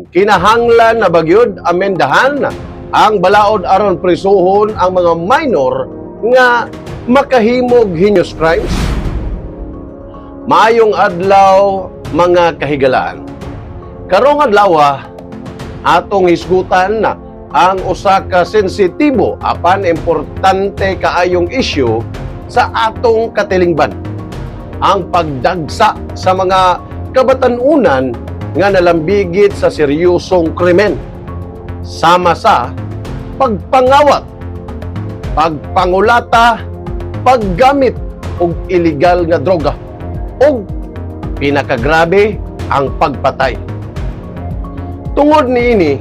karon kinahanglan na bagyod amendahan ang balaod aron prisuhon ang mga minor nga makahimog heinous crimes. Maayong adlaw mga kahigalaan. Karong adlaw atong hisgutan na ang usa ka sensitibo apan importante kaayong issue sa atong katilingban. Ang pagdagsa sa mga kabatan-unan nga nalambigit sa seryosong krimen, sama sa pagpangawat, pagpangulata, paggamit og illegal nga droga, ug pinakagrabe ang pagpatay. Tungod niini,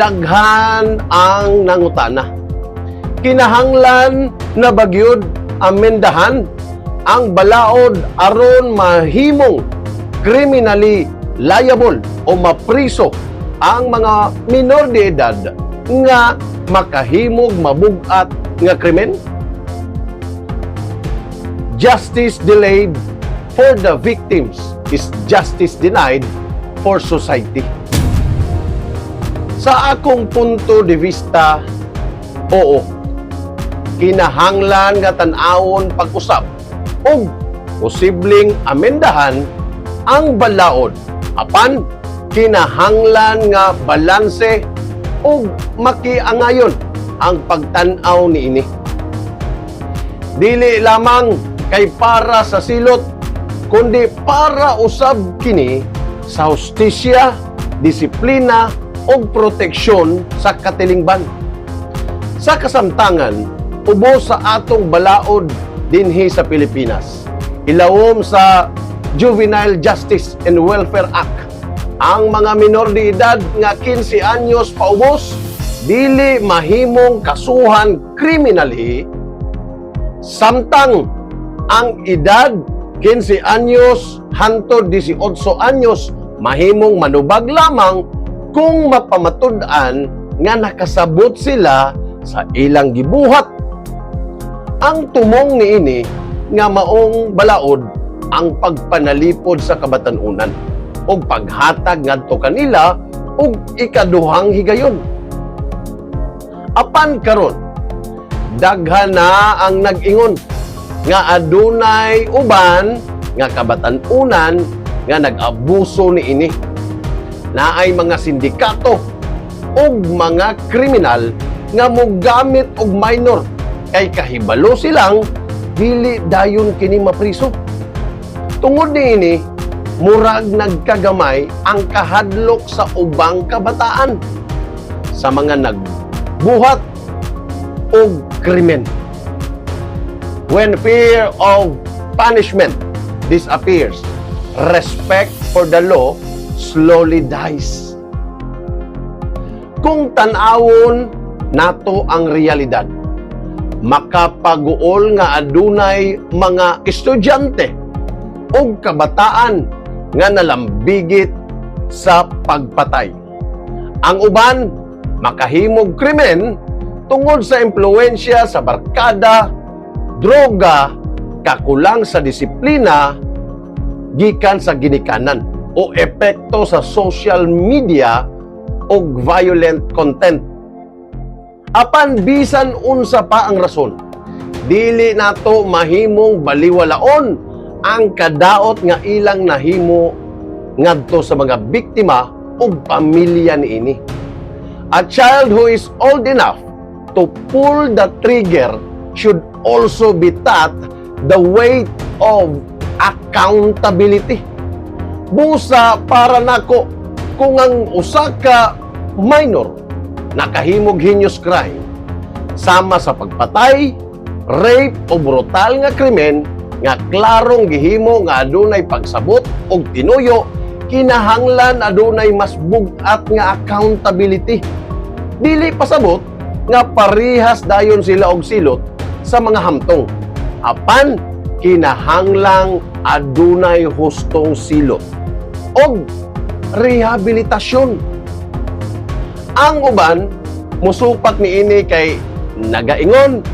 daghan ang nangutana. Kinahanglan na bagyod amendahan ang balaod aron mahimong criminally liable o mapriso ang mga minor de edad nga makahimog mabugat nga krimen. Justice delayed for the victims is justice denied for society. Sa akong punto de vista, oo, kinahanglan nga tan-awon pag-usab o posibleng amendahan ang balaod apan kinahanglan nga balanse o makiangayon ang pagtan-aw niini. Dili lamang kay para sa silot kundi para usab kini sa hustisya, disiplina o proteksyon sa katilingban. Sa kasamtangan, ubos sa atong balaod dinhi sa Pilipinas, ilawom sa Juvenile Justice and Welfare Act, ang mga minor de edad nga 15 anyos paubos dili mahimong kasuhan criminally, samtang ang edad 15 anyos hangtod 18 anyos mahimong manubag lamang kung mapamatud-an nga nakasabot sila sa ilang gibuhat. Ang tumong niini nga maong balaod ang pagpanalipod sa kabatan-unan o paghatag ngadto kanila og ikaduhang higayon. Apan karon, daghan na ang nag-ingon nga adunay uban nga kabatan-unan nga nag-abuso niini. Naay mga sindikato ug mga kriminal nga mogamit og minor kay kahibalo silang dili dayon kini mapriso. Tungod niini, murag nagkagamay ang kahadlok sa ubang kabataan sa mga nagbuhat og krimen. When fear of punishment disappears, respect for the law slowly dies. Kung tan-awon nato ang realidad, makapaguol nga adunay mga estudyante o kabataan nga nalambigit sa pagpatay. Ang uban makahimog krimen tungod sa impluwensya sa barkada, droga, kakulang sa disiplina gikan sa ginikanan o epekto sa social media o violent content. Apan bisan unsa pa ang rason, dili nato mahimong baliwalaon ang kadaot nga ilang nahimo ngadto sa mga biktima o pamilya niini. A child who is old enough to pull the trigger should also be taught the weight of accountability. Busa para nako kung ang usa ka minor nakahimog heinous crime sama sa pagpatay, rape o brutal nga krimen nga klarong gihimo nga adunay pagsabot og tinuyo, kinahanglan adunay mas bugat nga accountability. Dili pasabot nga parihas dayon sila og silot sa mga hamtong. Apan kinahanglang adunay hustong silot og rehabilitasyon. Ang uban musupat niini kay nagaingon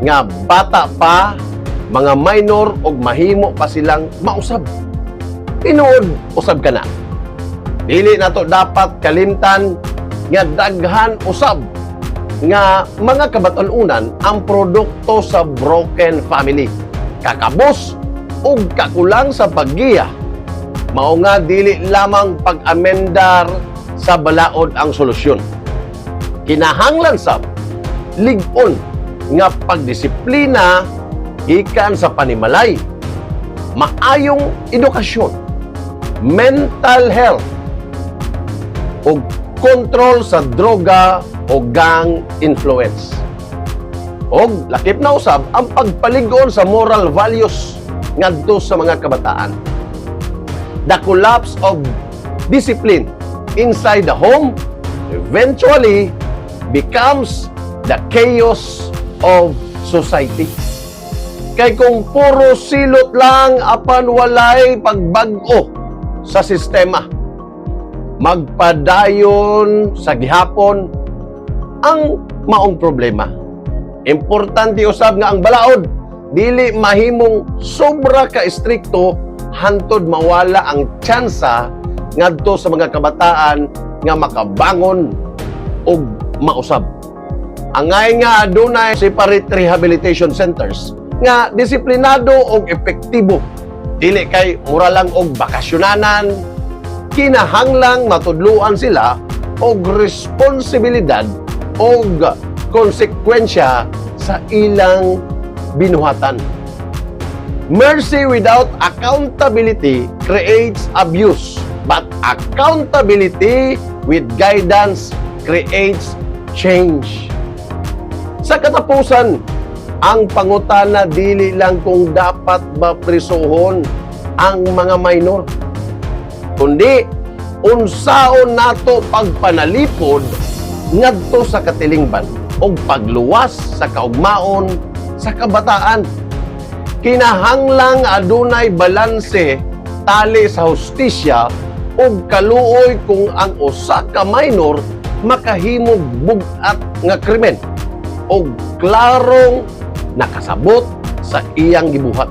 nga bata pa, mga minor og mahimo pa silang mausab. Tinuod usab kana. Dili nato dapat kalimtan nga daghan usab nga mga kabatanunan ang produkto sa broken family. Kakabos ug kakulang sa paggiya. Mao nga dili lamang pag-amendar sa balaod ang solusyon. Kinahanglan sab lig-on nga pagdisiplina gikan sa panimalay, maayong edukasyon, mental health, ug kontrol sa droga o gang influence. Og lakip na usab ang pagpalig-on sa moral values ngadto sa mga kabataan. The collapse of discipline inside the home eventually becomes the chaos of society. Kay kung puro silot lang apan walay pagbag-o sa sistema, magpadayon sa gihapon ang maong problema. Importante usab nga ang balaod dili mahimong sobra ka istrikto hantod mawala ang tsansa ngadto sa mga kabataan nga makabangon og mausab. Angay nga adunay separate rehabilitation centers nga disiplinado og epektibo. Dili kay mura lang og bakasyonanan, kinahanglang matudluan sila og responsibilidad og konsekwensya sa ilang binuhatan. Mercy without accountability creates abuse, but accountability with guidance creates change. Sa katapusan, ang pangutana dili lang kung dapat ba prisuhon ang mga minor, kundi unsaon nato pagpanalipod ngadto sa katilingban o pagluwas sa kaugmaon sa kabataan. Kinahanglang adunay balanse tali sa hustisya ug kaluoy kung ang usa ka minor makahimog bugat nga krimen o klarong nakasabot sa iyang gibuhat.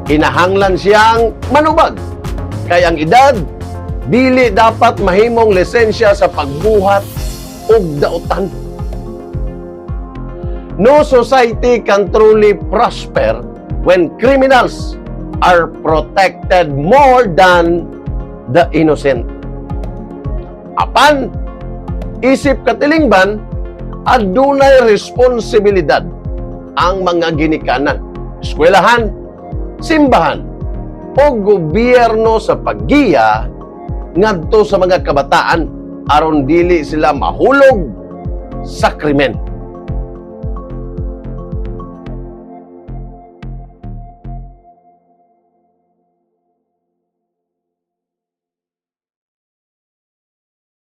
Kinahanglan siyang manubag kay ang edad dili dapat mahimong lisensya sa pagbuhat og dautan. No society can truly prosper when criminals are protected more than the innocent. Apan isip katilingban, adunay responsibilidad ang mga ginikanan, eskwelahan, simbahan, o gobyerno sa paggiya ngadto sa mga kabataan aron dili sila mahulog sa krimen.